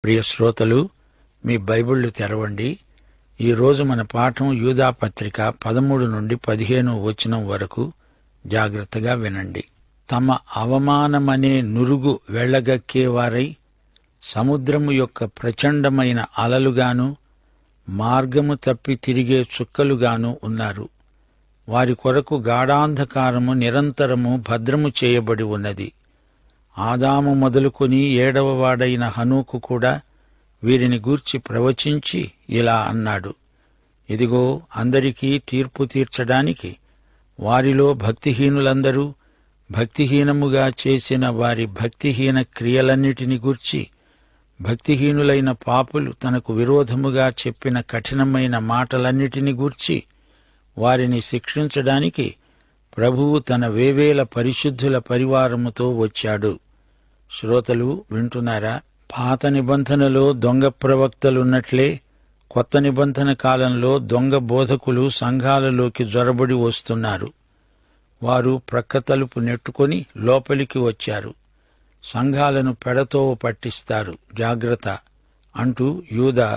ప్రియ శ్రోతలు, మీ బైబిళ్లు తెరవండి. ఈరోజు మన పాఠం యూదా పత్రిక 13 నుండి 15 వచనం వరకు. జాగ్రత్తగా వినండి. తమ అవమానమనే నురుగు వెళ్లగక్కేవారై సముద్రము యొక్క ప్రచండమైన అలలుగాను మార్గము తప్పి తిరిగే చుక్కలుగాను ఉన్నారు. వారి కొరకు గాఢాంధకారము నిరంతరము భద్రము చేయబడి ఉన్నది. ఆదాము మొదలుకొని 7వ వాడైన హనోకు కూడా వీరిని గూర్చి ప్రవచించి ఇలా అన్నాడు: ఇదిగో, అందరికీ తీర్పు తీర్చడానికి వారిలో భక్తిహీనులందరూ భక్తిహీనముగా చేసిన వారి భక్తిహీన క్రియలన్నిటిని గూర్చి, భక్తిహీనులైన పాపులు తనకు విరోధముగా చెప్పిన కఠినమైన మాటలన్నిటిని గూర్చి వారిని శిక్షించడానికి ప్రభువు తన వేవేల పరిశుద్ధుల పరివారముతో వచ్చాడు. శ్రోతలు వింటున్నారా? పాత నిబంధనలో దొంగ ప్రవక్తలున్నట్లే కొత్త నిబంధన కాలంలో దొంగ బోధకులు సంఘాలలోకి జొరబడి వస్తున్నారు. వారు ప్రక్క తలుపు నెట్టుకొని లోపలికి వచ్చారు. సంఘాలను పెడతోవ పట్టిస్తారు, జాగ్రత్త అంటూ యూదా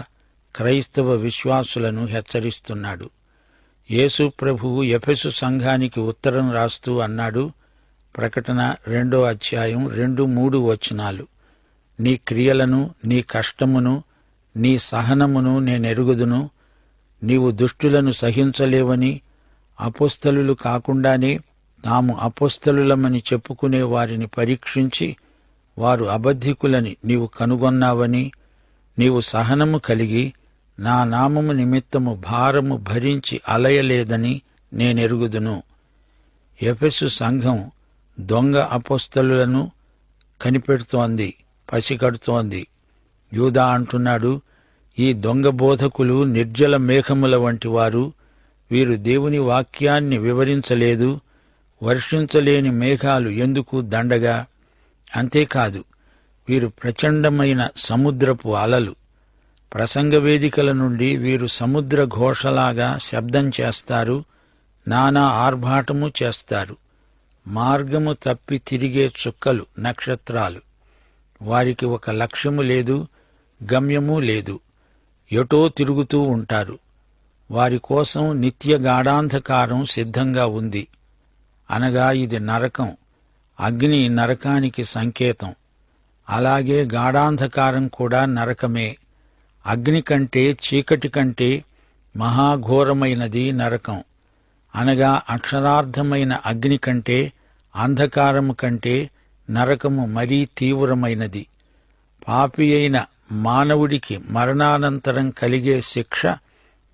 క్రైస్తవ విశ్వాసులను హెచ్చరిస్తున్నాడు. యేసు ప్రభువు ఎఫెసు సంఘానికి ఉత్తరం రాస్తూ అన్నాడు, ప్రకటన 2వ అధ్యాయం 2-3 వచనాలు: నీ క్రియలను, నీ కష్టమును, నీ సహనమును నేనెరుగుదును. నీవు దుష్టులను సహించలేవని, అపోస్తలులు కాకుండానే తాము అపోస్తలులమని చెప్పుకునే వారిని పరీక్షించి వారు అబద్ధికులని నీవు కనుగొన్నావని, నీవు సహనము కలిగి నా నామము నిమిత్తము భారము భరించి అలయలేదని నేనెరుగుదును. ఎఫెసు సంఘం దొంగ అపోస్తలులను కనిపెడుతోంది, పసిగడుతోంది. యూదా అంటున్నాడు, ఈ దొంగ బోధకులు నిర్జల మేఘముల వంటి వారు. వీరు దేవుని వాక్యాన్ని వివరించలేదు. వర్షించలేని మేఘాలు ఎందుకు దండగా? అంతేకాదు, వీరు ప్రచండమైన సముద్రపు అలలు. ప్రసంగ వేదికల నుండి వీరు సముద్ర ఘోషలాగా శబ్దం చేస్తారు, నానా ఆర్భాటము చేస్తారు. మార్గము తప్పి తిరిగే చుక్కలు, నక్షత్రాలు. వారికి ఒక లక్ష్యము లేదు, గమ్యము లేదు. ఎటో తిరుగుతూ ఉంటారు. వారి కోసం నిత్య గాఢాంధకారం సిద్ధంగా ఉంది. అనగా ఇది నరకం. అగ్ని నరకానికి సంకేతం. అలాగే గాఢాంధకారం కూడా నరకమే. అగ్ని కంటే, చీకటి కంటే మహాఘోరమైనది నరకం. అనగా అక్షరార్థమైన అగ్ని కంటే, అంధకారము కంటే నరకము మరీ తీవ్రమైనది. పాపి అయిన మానవుడికి మరణానంతరం కలిగే శిక్ష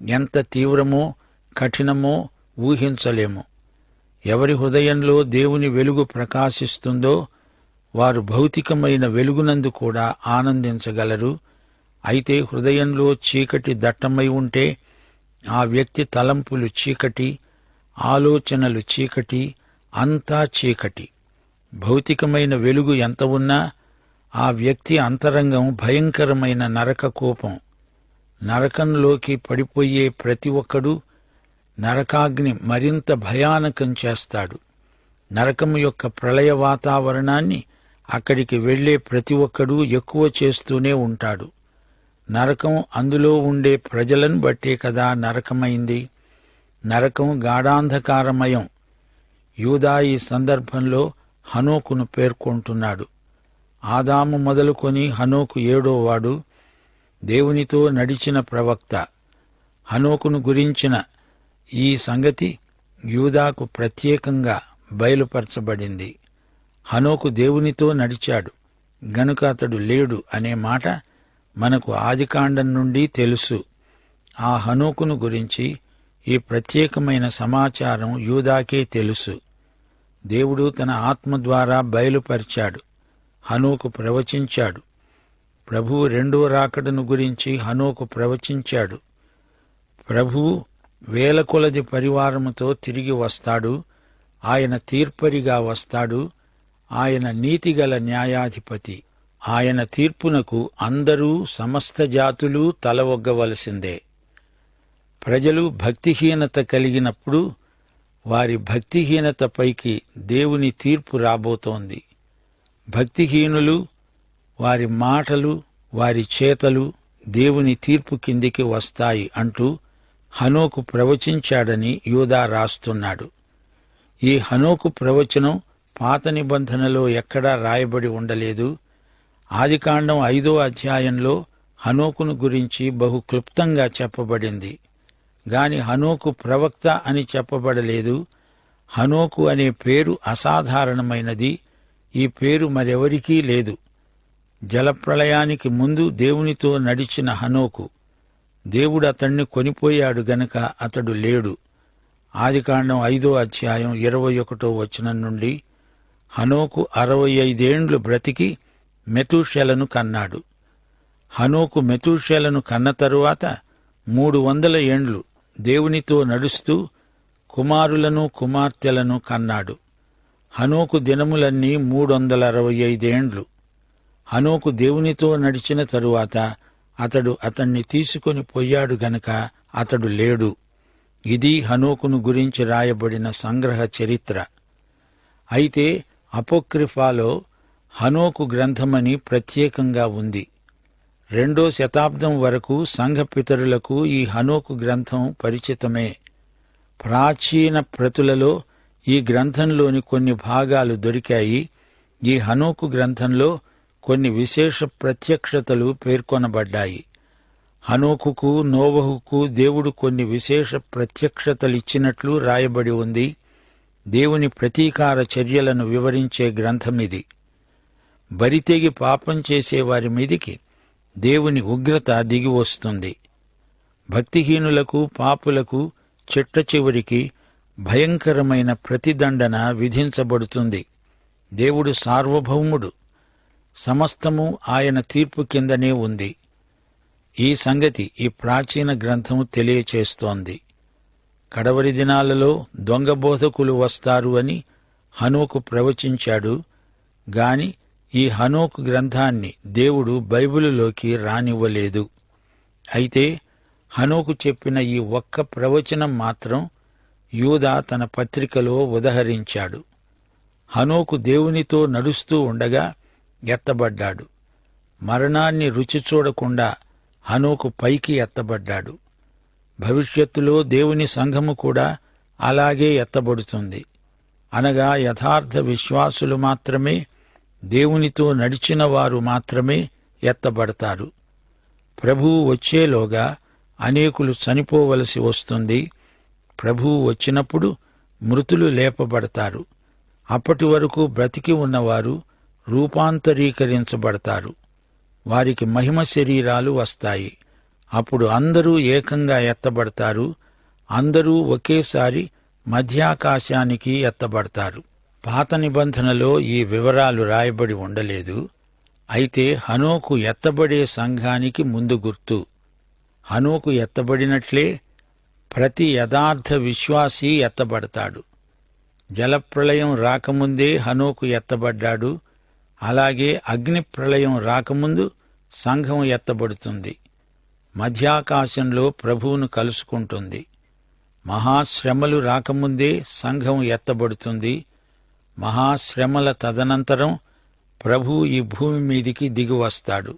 ఎంత తీవ్రమో, కఠినమో ఊహించలేము. ఎవరి హృదయంలో దేవుని వెలుగు ప్రకాశిస్తుందో వారు భౌతికమైన వెలుగునందు కూడా ఆనందించగలరు. అయితే హృదయంలో చీకటి దట్టమై ఉంటే ఆ వ్యక్తి తలంపులు చీకటి, ఆలోచనలు చీకటి, అంతా చీకటి. భౌతికమైన వెలుగు ఎంత ఉన్నా ఆ వ్యక్తి అంతరంగం భయంకరమైన నరక కూపం. నరకంలోకి పడిపోయే ప్రతి ఒక్కడూ నరకాగ్ని మరింత భయానకం చేస్తాడు. నరకము యొక్క ప్రళయ వాతావరణాన్ని అక్కడికి వెళ్లే ప్రతి ఒక్కడూ ఎక్కువ చేస్తూనే ఉంటాడు. నరకం అందులో ఉండే ప్రజలను బట్టే కదా నరకమైంది. నరకం గాఢాంధకారమయం. యూదా ఈ సందర్భంలో హనోకును పేర్కొంటున్నాడు. ఆదాము మొదలుకొని హనోకు 7వ వాడు, దేవునితో నడిచిన ప్రవక్త. హనోకును గురించిన ఈ సంగతి యూదాకు ప్రత్యేకంగా బయలుపరచబడింది. హనోకు దేవునితో నడిచాడు గనుక అతడు లేడు అనే మాట మనకు ఆదికాండం నుండి తెలుసు. ఆ హనోకును గురించి ఈ ప్రత్యేకమైన సమాచారం యూదాకే తెలుసు. దేవుడు తన ఆత్మ ద్వారా బయలుపరిచాడు. హనోకు ప్రవచించాడు. ప్రభువు 2వ రాకడను గురించి హనోకు ప్రవచించాడు. ప్రభువు వేల కొలది పరివారముతో తిరిగి వస్తాడు. ఆయన తీర్పరిగా వస్తాడు. ఆయన నీతిగల న్యాయాధిపతి. ఆయన తీర్పునకు అందరూ, సమస్త జాతులు తలవొగ్గవలసిందే. ప్రజలు భక్తిహీనత కలిగినప్పుడు వారి భక్తిహీనతపైకి దేవుని తీర్పు రాబోతోంది. భక్తిహీనులు, వారి మాటలు, వారి చేతలు దేవుని తీర్పు కిందికి వస్తాయి అంటూ హనోకు ప్రవచించాడని యూదా రాస్తున్నాడు. ఈ హనోకు ప్రవచనం పాత నిబంధనలో ఎక్కడా రాయబడి ఉండలేదు. ఆదికాండం 5వ అధ్యాయంలో హనోకును గురించి బహు క్లుప్తంగా చెప్పబడింది గాని హనోకు ప్రవక్త అని చెప్పబడలేదు. హనోకు అనే పేరు అసాధారణమైనది. ఈ పేరు మరెవరికీ లేదు. జలప్రళయానికి ముందు దేవునితో నడిచిన హనోకు, దేవుడు అతణ్ణి కొనిపోయాడు గనక అతడు లేడు. ఆదికాండం 5వ అధ్యాయం 21వ వచనం నుండి హనోకు 65 ఏండ్లు బ్రతికి మెతూషెలను కన్నాడు. హనోకు మెతూషెలను కన్న తరువాత 300 ఏండ్లు దేవునితో నడుస్తూ కుమారులను కుమార్తెలను కన్నాడు. హనోకు దినములన్నీ 365 ఏండ్లు. హనోకు దేవునితో నడిచిన తరువాత అతణ్ణి తీసుకొని పోయాడు గనక అతడు లేడు. ఇది హనోకును గురించి రాయబడిన సంగ్రహ చరిత్ర. అయితే అపోక్రిఫాలో హనోకు గ్రంథమని ప్రత్యేకంగా ఉంది. 2వ శతాబ్దం వరకు సంఘ పితరులకు ఈ హనోకు గ్రంథం పరిచితమే. ప్రాచీన ప్రతులలో ఈ గ్రంథంలోని కొన్ని భాగాలు దొరికాయి. ఈ హనోకు గ్రంథంలో కొన్ని విశేష ప్రత్యక్షతలు పేర్కొనబడ్డాయి. హనోకుకు నోవహుకు దేవుడు కొన్ని విశేష ప్రత్యక్షతలిచ్చినట్లు రాయబడి ఉంది. దేవుని ప్రతీకార చర్యలను వివరించే గ్రంథమిది. బరితెగి పాపం చేసేవారి మీదికి దేవుని ఉగ్రత దిగివస్తుంది. భక్తిహీనులకు పాపులకు చిట్ట చివరికి భయంకరమైన ప్రతిదండన విధించబడుతుంది. దేవుడు సార్వభౌముడు. సమస్తము ఆయన తీర్పు కిందనే ఉంది. ఈ సంగతి ఈ ప్రాచీన గ్రంథము తెలియచేస్తోంది. కడవరి దినాలలో దొంగ బోధకులు వస్తారు అని హనోకు ప్రవచించాడు గాని ఈ హనోకు గ్రంథాన్ని దేవుడు బైబిలులోకి రానివ్వలేదు. అయితే హనోకు చెప్పిన ఈ ఒక్క ప్రవచనం మాత్రం యూదా తన పత్రికలో ఉదహరించాడు. హనోకు దేవునితో నడుస్తూ ఉండగా ఎత్తబడ్డాడు. మరణాన్ని రుచి చూడకుండా హనోకు పైకి ఎత్తబడ్డాడు. భవిష్యత్తులో దేవుని సంఘము కూడా అలాగే ఎత్తబడుతుంది. అనగా యథార్థ విశ్వాసులు మాత్రమే, దేవునితో నడిచిన వారు మాత్రమే ఎత్తబడతారు. ప్రభువు వచ్చేలోగా అనేకులు చనిపోవలసి వస్తుంది. ప్రభువు వచ్చినప్పుడు మృతులు లేపబడతారు. అప్పటి వరకు బ్రతికి ఉన్నవారు రూపాంతరీకరించబడతారు. వారికి మహిమ శరీరాలు వస్తాయి. అప్పుడు అందరూ ఏకంగా ఎత్తబడతారు. అందరూ ఒకేసారి మధ్యాకాశానికి ఎత్తబడతారు. పాత నిబంధనలో ఈ వివరాలు రాయబడి ఉండలేదు. అయితే హనోకు ఎత్తబడే సంఘానికి ముందు గుర్తు. హనోకు ఎత్తబడినట్లే ప్రతి యథార్థ విశ్వాసీ ఎత్తబడతాడు. జలప్రళయం రాకముందే హనోకు ఎత్తబడ్డాడు. అలాగే అగ్ని ప్రళయం రాకముందు సంఘం ఎత్తబడుతుంది. మధ్యాకాశంలో ప్రభువును కలుసుకుంటుంది. మహాశ్రమలు రాకముందే సంఘం ఎత్తబడుతుంది. మహాశ్రమల తదనంతరం ప్రభువు ఈ భూమి మీదికి దిగివస్తాడు.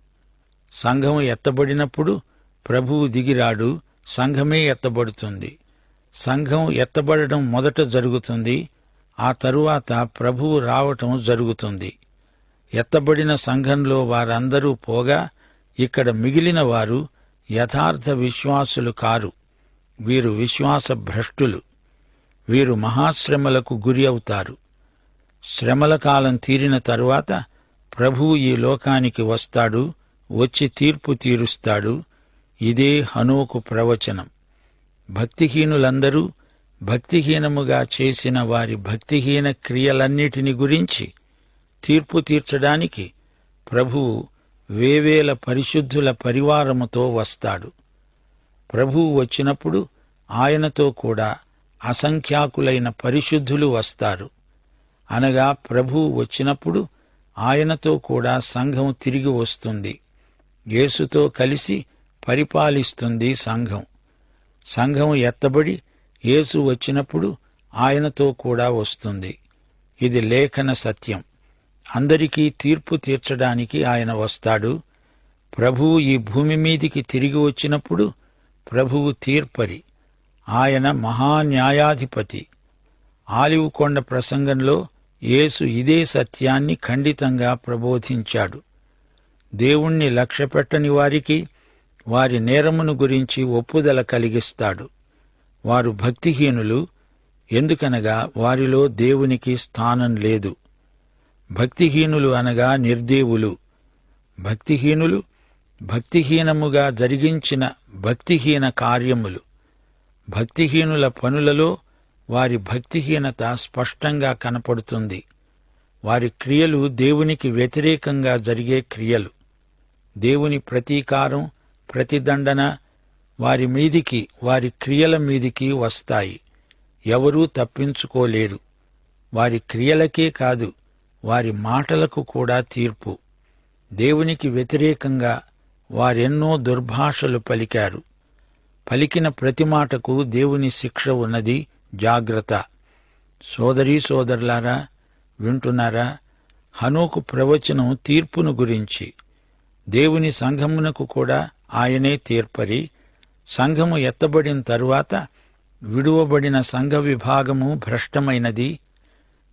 సంఘం ఎత్తబడినప్పుడు ప్రభువు దిగిరాడు, సంఘమే ఎత్తబడుతుంది. సంఘం ఎత్తబడడం మొదట జరుగుతుంది. ఆ తరువాత ప్రభువు రావటం జరుగుతుంది. ఎత్తబడిన సంఘంలో వారందరూ పోగా ఇక్కడ మిగిలిన వారు యథార్థ విశ్వాసులు కారు. వీరు విశ్వాస భ్రష్టులు. వీరు మహాశ్రమలకు గురి అవుతారు. శ్రమల కాలం తీరిన తరువాత ప్రభువు ఈ లోకానికి వస్తాడు, వచ్చి తీర్పు తీరుస్తాడు. ఇదే హనోకు ప్రవచనం. భక్తిహీనులందరూ భక్తిహీనముగా చేసిన వారి భక్తిహీన క్రియలన్నిటిని గురించి తీర్పు తీర్చడానికి ప్రభువు వేవేల పరిశుద్ధుల పరివారముతో వస్తాడు. ప్రభువు వచ్చినప్పుడు ఆయనతో కూడా అసంఖ్యాకులైన పరిశుద్ధులు వస్తారు. అనగా ప్రభువు వచ్చినప్పుడు ఆయనతో కూడా సంఘం తిరిగి వస్తుంది. యేసుతో కలిసి పరిపాలిస్తుంది సంఘం. సంఘం ఎత్తబడి యేసు వచ్చినప్పుడు ఆయనతో కూడా వస్తుంది. ఇది లేఖన సత్యం. అందరికీ తీర్పు తీర్చడానికి ఆయన వస్తాడు. ప్రభువు ఈ భూమి మీదికి తిరిగి వచ్చినప్పుడు ప్రభువు తీర్పరి. ఆయన మహాన్యాయాధిపతి. ఆలివ్ కొండ ప్రసంగంలో యేసు ఇదే సత్యాన్ని ఖండితంగా ప్రబోధించాడు. దేవుణ్ణి లక్ష్యపెట్టని వారికి వారి నేరమును గురించి ఒప్పుదల కలిగిస్తాడు. వారు భక్తిహీనులు, ఎందుకనగా వారిలో దేవునికి స్థానం లేదు. భక్తిహీనులు అనగా నిర్దేవులు. భక్తిహీనులు భక్తిహీనముగా జరిగించిన భక్తిహీన కార్యములు. భక్తిహీనుల పనులలో వారి భక్తిహీనత స్పష్టంగా కనపడుతుంది. వారి క్రియలు దేవునికి వ్యతిరేకంగా జరిగే క్రియలు. దేవుని ప్రతీకారం, ప్రతిదండన వారి మీదికి, వారి క్రియల మీదికి వస్తాయి. ఎవరూ తప్పించుకోలేరు. వారి క్రియలకే కాదు, వారి మాటలకు కూడా తీర్పు. దేవునికి వ్యతిరేకంగా వారెన్నో దుర్భాషలు పలికారు. పలికిన ప్రతి మాటకు దేవుని శిక్ష ఉన్నది. జాగ్రత్త. సోదరీ సోదరులారా, వింటున్నారా? హనోకు ప్రవచనం తీర్పును గురించి. దేవుని సంఘమునకు కూడా ఆయనే తీర్పరి. సంఘము ఎత్తబడిన తరువాత విడువబడిన సంఘ విభాగము భ్రష్టమైనది.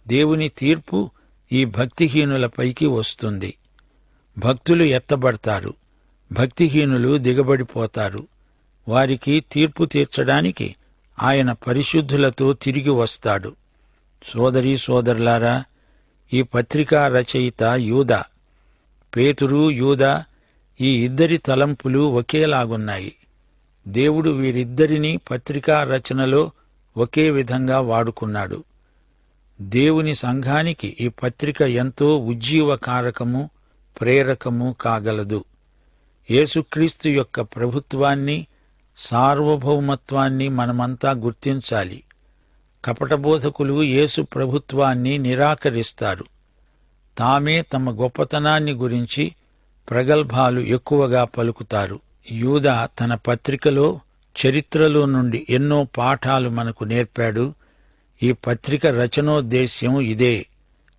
దేవుని తీర్పు ఈ భక్తిహీనులపైకి వస్తుంది. భక్తులు ఎత్తబడతారు, భక్తిహీనులు దిగబడిపోతారు. వారికి తీర్పు తీర్చడానికి ఆయన పరిశుద్ధులతో తిరిగి వస్తాడు. సోదరీ సోదరులారా, ఈ పత్రికా రచయిత యూదా. పేతురు, యూదా ఈ ఇద్దరి తలంపులు ఒకేలాగున్నాయి. దేవుడు వీరిద్దరినీ పత్రికా రచనలో ఒకే విధంగా వాడుకున్నాడు. దేవుని సంఘానికి ఈ పత్రిక ఎంతో ఉజ్జీవకారకము, ప్రేరకము కాగలదు. యేసుక్రీస్తు యొక్క ప్రభుత్వాన్ని, సార్వభౌమత్వాన్ని మనమంతా గుర్తించాలి. కపటబోధకులు యేసు ప్రభుత్వాన్ని నిరాకరిస్తారు. తామే తమ గొప్పతనాన్ని గురించి ప్రగల్భాలు ఎక్కువగా పలుకుతారు. యూదా తన పత్రికలో చరిత్రలో నుండి ఎన్నో పాఠాలు మనకు నేర్పాడు. ఈ పత్రిక రచనోద్దేశ్యం ఇదే.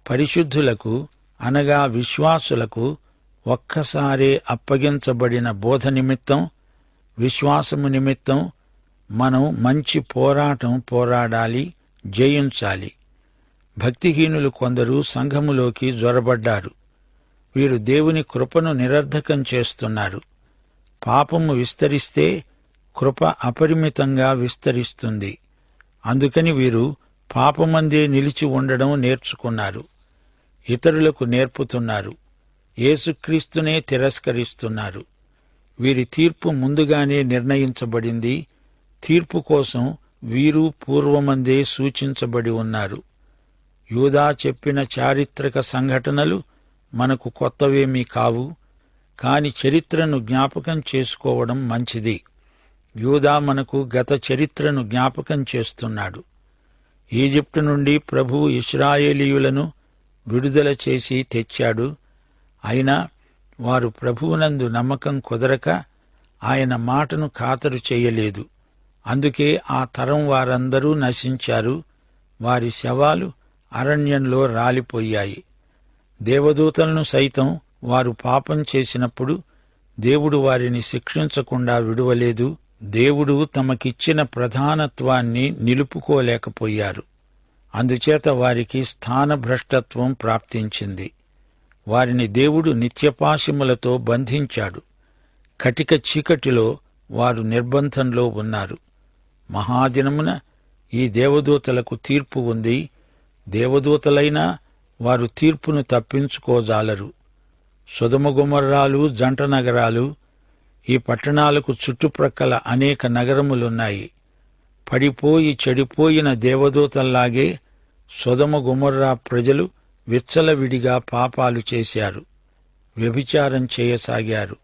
పరిశుద్ధులకు అనగా విశ్వాసులకు ఒక్కసారే అప్పగించబడిన బోధ నిమిత్తం, విశ్వాసము నిమిత్తం మనం మంచి పోరాటం పోరాడాలి, జయించాలి. భక్తిహీనులు కొందరు సంఘములోకి జొరబడ్డారు. వీరు దేవుని కృపను నిరర్ధకం చేస్తున్నారు. పాపము విస్తరిస్తే కృప అపరిమితంగా విస్తరిస్తుంది. అందుకని వీరు పాపమందే నిలిచి ఉండడం నేర్చుకున్నారు. ఇతరులకు నేర్పుతున్నారు. యేసుక్రీస్తునే తిరస్కరిస్తున్నారు. వీరి తీర్పు ముందుగానే నిర్ణయించబడింది. తీర్పు కోసం వీరు పూర్వమందే సూచించబడి ఉన్నారు. యూదా చెప్పిన చారిత్రక సంఘటనలు మనకు కొత్తవేమీ కావు. కాని చరిత్రను జ్ఞాపకం చేసుకోవడం మంచిది. యూదా మనకు గత చరిత్రను జ్ఞాపకం చేస్తున్నాడు. ఈజిప్టు నుండి ప్రభువు ఇశ్రాయేలీయులను విడుదల చేసి తెచ్చాడు. అయినా వారు ప్రభువునందు నమ్మకం కుదరక ఆయన మాటను ఖాతరు చేయలేదు. అందుకే ఆ తరం వారందరూ నశించారు. వారి శవాలు అరణ్యంలో రాలిపోయాయి. దేవదూతలను సైతం వారు పాపం చేసినప్పుడు దేవుడు వారిని శిక్షించకుండా విడువలేదు. దేవుడు తమకిచ్చిన ప్రధానత్వాన్ని నిలుపుకోలేకపోయారు. అందుచేత వారికి స్థానభ్రష్టత్వం ప్రాప్తించింది. వారిని దేవుడు నిత్యపాశములతో బంధించాడు. కటిక చీకటిలో వారు నిర్బంధంలో ఉన్నారు. మహాదినమున ఈ దేవదూతలకు తీర్పు ఉంది. దేవదూతలైనా వారు తీర్పును తప్పించుకోజాలరు. సొదొమ గొమొర్రాలు జంట నగరాలు. ఈ పట్టణాలకు చుట్టుప్రక్కల అనేక నగరములున్నాయి. పడిపోయి చెడిపోయిన దేవదూతల్లాగే సొదొమ గొమొర్రా ప్రజలు విచ్చలవిడిగా పాపాలు చేశారు, వ్యభిచారం చేయసాగారు.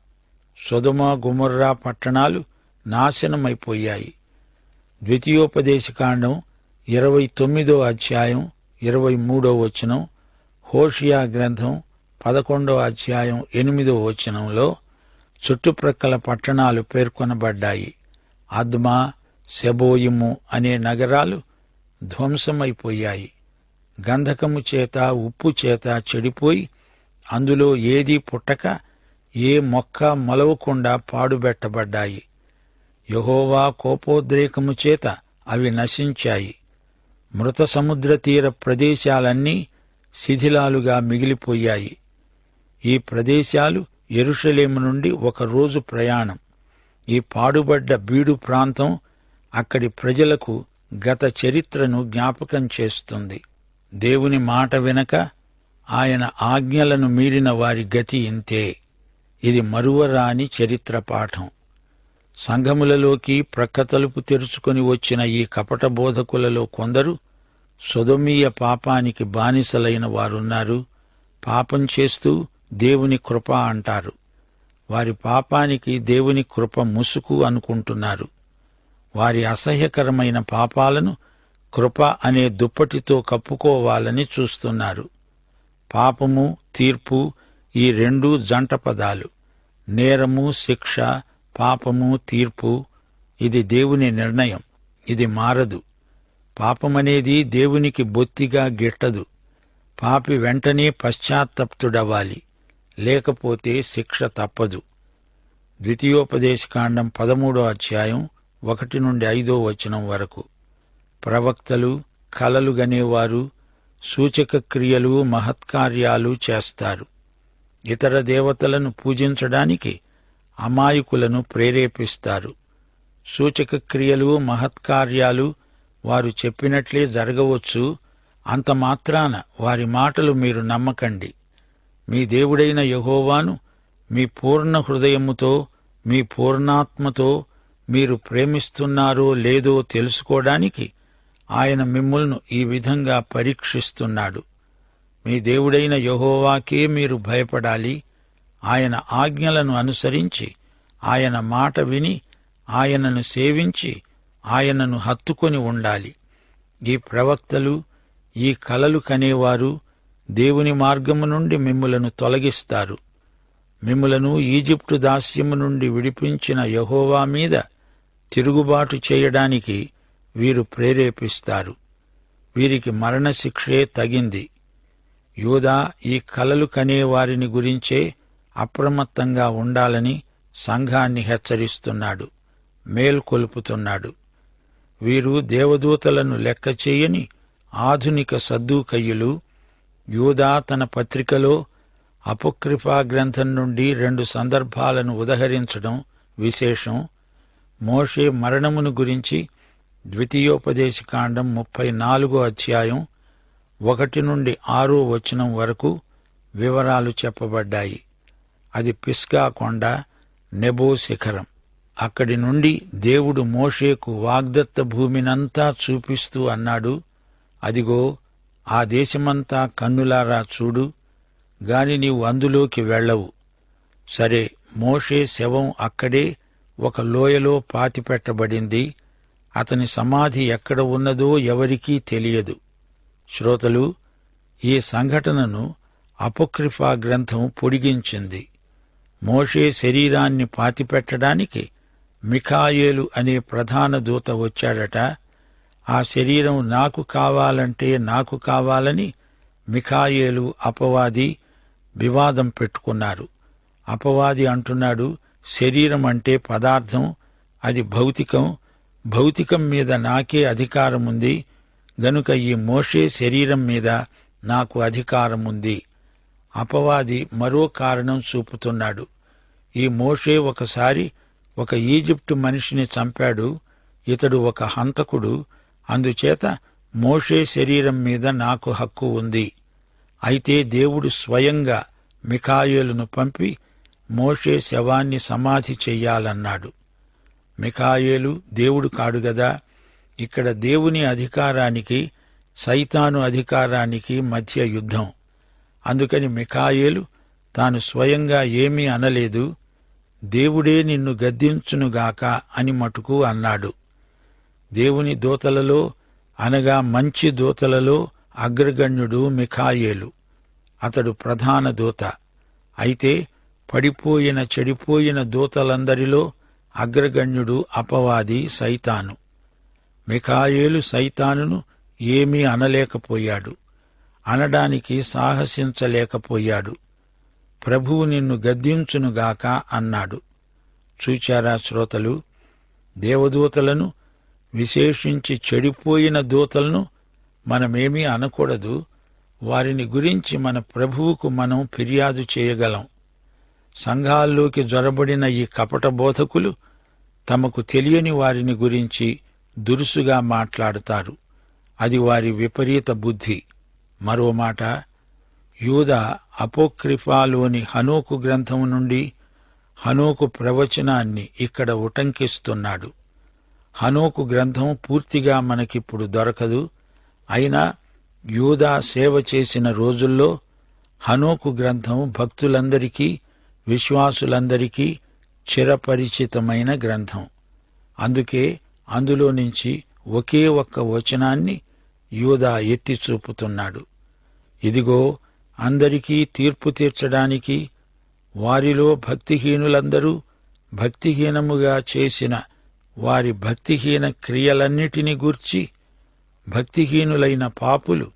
సొదొమ గొమొర్రా పట్టణాలు నాశనమైపోయాయి. ద్వితీయోపదేశకాండం 29వ అధ్యాయం 23వ వచనం, హోషియా గ్రంథం 11వ అధ్యాయం 8వ వచనంలో చుట్టుప్రక్కల పట్టణాలు పేర్కొనబడ్డాయి. అద్మా, సెబోయిము అనే నగరాలు ధ్వంసమైపోయాయి. గంధకము చేత, ఉప్పు చేత చెడిపోయి అందులో ఏదీ పుట్టక ఏ మొక్క మొలవకుండా పాడుబెట్టబడ్డాయి. యెహోవా కోపోద్రేకము చేత అవి నశించాయి. మృత సముద్ర తీర ప్రదేశాలన్నీ శిథిలాలుగా మిగిలిపోయాయి. ఈ ప్రదేశాలు యెరూషలేము నుండి 1 రోజు ప్రయాణం. ఈ పాడుబడ్డ బీడు ప్రాంతం అక్కడి ప్రజలకు గత చరిత్రను జ్ఞాపకం చేస్తుంది. దేవుని మాట వినక ఆయన ఆజ్ఞలను మీరిన వారి గతి ఇంతే. ఇది మరువరాని చరిత్ర పాఠం. సంఘములలోకి ప్రక్క తలుపు తెరుచుకొని వచ్చిన ఈ కపట బోధకులలో కొందరు సొదొమీయ పాపానికి బానిసలైన వారున్నారు. పాపం చేస్తూ దేవుని కృప అంటారు. వారి పాపానికి దేవుని కృప ముసుగు అనుకుంటున్నారు. వారి అసహ్యకరమైన పాపాలను కృప అనే దుప్పటితో కప్పుకోవాలని చూస్తున్నారు. పాపము, తీర్పు ఈ రెండూ జంట పదాలు. నేరము, శిక్ష, పాపము, తీర్పు ఇది దేవుని నిర్ణయం. ఇది మారదు. పాపమనేది దేవునికి బొత్తిగా గిట్టదు. పాపి వెంటనే పశ్చాత్తప్తుడవ్వాలి, లేకపోతే శిక్ష తప్పదు. ద్వితీయోపదేశకాండం 13వ అధ్యాయం 1-5 వరకు. ప్రవక్తలు, కలలు గనేవారు సూచక క్రియలు, మహత్కార్యాలు చేస్తారు. ఇతర దేవతలను పూజించడానికి అమాయకులను ప్రేరేపిస్తారు. సూచక క్రియలు, మహత్కార్యాలు వారు చెప్పినట్లే జరగవచ్చు. అంత మాత్రాన వారి మాటలు మీరు నమ్మకండి. మీ దేవుడైన యెహోవాను మీ పూర్ణ హృదయముతో, మీ పూర్ణాత్మతో మీరు ప్రేమిస్తున్నారో లేదో తెలుసుకోవడానికి ఆయన మిమ్ములను ఈ విధంగా పరీక్షిస్తున్నాడు. మీ దేవుడైన యెహోవాకే మీరు భయపడాలి. ఆయన ఆజ్ఞలను అనుసరించి, ఆయన మాట విని, ఆయనను సేవించి, ఆయనను హత్తుకొని ఉండాలి. ఈ ప్రవక్తలు, ఈ కలలు కనేవారు దేవుని మార్గము నుండి మిమ్ములను తొలగిస్తారు. మిమ్ములను ఈజిప్టు దాస్యము నుండి విడిపించిన యెహోవా మీద తిరుగుబాటు చేయడానికి వీరు ప్రేరేపిస్తారు. వీరికి మరణశిక్షే తగింది. యూదా ఈ కలలు కనేవారిని గురించే అప్రమత్తంగా ఉండాలని సంఘాన్ని హెచ్చరిస్తున్నాడు, మేల్కొల్పుతున్నాడు. వీరు దేవదూతలను లెక్క చేయని ఆధునిక సద్దూకయ్యులు. యూదా తన పత్రికలో అపోక్రిఫా గ్రంథం నుండి 2 సందర్భాలను ఉదహరించడం విశేషం. మోషే మరణమును గురించి ద్వితీయోపదేశకాండం 34వ అధ్యాయం 1-6 వరకు వివరాలు చెప్పబడ్డాయి. అది పిస్గా కొండ, నెబో శిఖరం. అక్కడి నుండి దేవుడు మోషేకు వాగ్దత్త భూమినంతా చూపిస్తూ అన్నాడు, అదిగో ఆ దేశమంతా కన్నులారా చూడు, గాని నీవు అందులోకి వెళ్ళవు. సరే, మోషే శవం అక్కడే ఒక లోయలో పాతిపెట్టబడింది. అతని సమాధి ఎక్కడ ఉన్నదో ఎవరికీ తెలియదు. శ్రోతలు, ఈ సంఘటనను అపోక్రిఫా గ్రంథం పొడిగించింది. మోషే శరీరాన్ని పాతిపెట్టడానికి మిఖాయేలు అనే ప్రధాన దూత వచ్చాడట. ఆ శరీరం నాకు కావాలంటే నాకు కావాలని మిఖాయేలు, అపవాది వివాదం పెట్టుకున్నారు. అపవాది అంటున్నాడు, శరీరం అంటే పదార్థం, అది భౌతికం, భౌతికం మీద నాకే అధికారముంది, గనుక ఈ మోషే శరీరం మీద నాకు అధికారముంది. అపవాది మరో కారణం చూపుతున్నాడు. ఈ మోషే ఒకసారి ఒక ఈజిప్టు మనిషిని చంపాడు. ఇతడు ఒక హంతకుడు. అందుచేత మోషే శరీరం మీద నాకు హక్కు ఉంది. అయితే దేవుడు స్వయంగా మిఖాయేలును పంపి మోషే శవాన్ని సమాధి చెయ్యాలన్నాడు. మిఖాయేలు దేవుడు కాడు గదా. ఇక్కడ దేవుని అధికారానికి, సైతాను అధికారానికి మధ్య యుద్ధం. అందుకని మిఖాయేలు తాను స్వయంగా ఏమీ అనలేదు. దేవుడే నిన్ను గద్దించునుగాక అని మటుకు అన్నాడు. దేవుని దూతలలో, అనగా మంచి దూతలలో అగ్రగణ్యుడు మిఖాయేలు. అతడు ప్రధాన దూత. అయితే పడిపోయిన, చెడిపోయిన దూతలందరిలో అగ్రగణ్యుడు అపవాది, సైతాను. మిఖాయేలు సైతానును ఏమీ అనలేకపోయాడు, అనడానికి సాహసించలేకపోయాడు. ప్రభువు నిన్ను గద్దించునుగాక అన్నాడు. చూచారా శ్రోతలు, దేవదూతలను, విశేషించి చెడిపోయిన దూతలను మనమేమీ అనకూడదు. వారిని గురించి మన ప్రభువుకు మనం ఫిర్యాదు చేయగలం. సంఘాల్లోకి జొరబడిన ఈ కపట బోధకులు తమకు తెలియని వారిని గురించి దురుసుగా మాట్లాడుతారు. అది వారి విపరీత బుద్ధి. మరో మాట, యూదా అపోక్రిఫాలోని హనోకు గ్రంథం నుండి హనోకు ప్రవచనాన్ని ఇక్కడ ఉటంకిస్తున్నాడు. హనోకు గ్రంథం పూర్తిగా మనకిప్పుడు దొరకదు. అయినా యూదా సేవ చేసిన రోజుల్లో హనోకు గ్రంథం భక్తులందరికీ, విశ్వాసులందరికీ చిరపరిచితమైన గ్రంథం. అందుకే అందులో నుంచి ఒకే ఒక్క వచనాన్ని యూదా ఎత్తి చూపుతున్నాడు. ఇదిగో, అందరికీ తీర్పు తీర్చడానికి వారిలో భక్తిహీనులందరూ భక్తిహీనముగా చేసిన వారి భక్తిహీన క్రియలన్నిటినీ గూర్చి, భక్తిహీనులైన పాపులు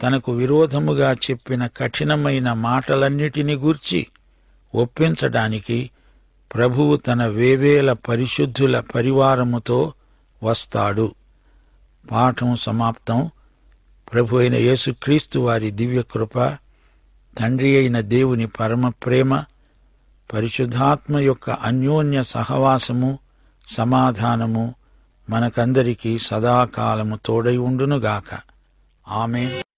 తనకు విరోధముగా చెప్పిన కఠినమైన మాటలన్నిటినీ గూర్చి ఒప్పించడానికి ప్రభువు తన వేవేల పరిశుద్ధుల పరివారముతో వస్తాడు. పాఠం సమాప్తం. ప్రభు అయిన యేసుక్రీస్తు వారి దివ్యకృప, తండ్రి అయిన దేవుని పరమ ప్రేమ, పరిశుద్ధాత్మ యొక్క అన్యోన్య సహవాసము, సమాధానము మనకందరికీ సదాకాలము తోడై ఉండునుగాక. ఆమేన్.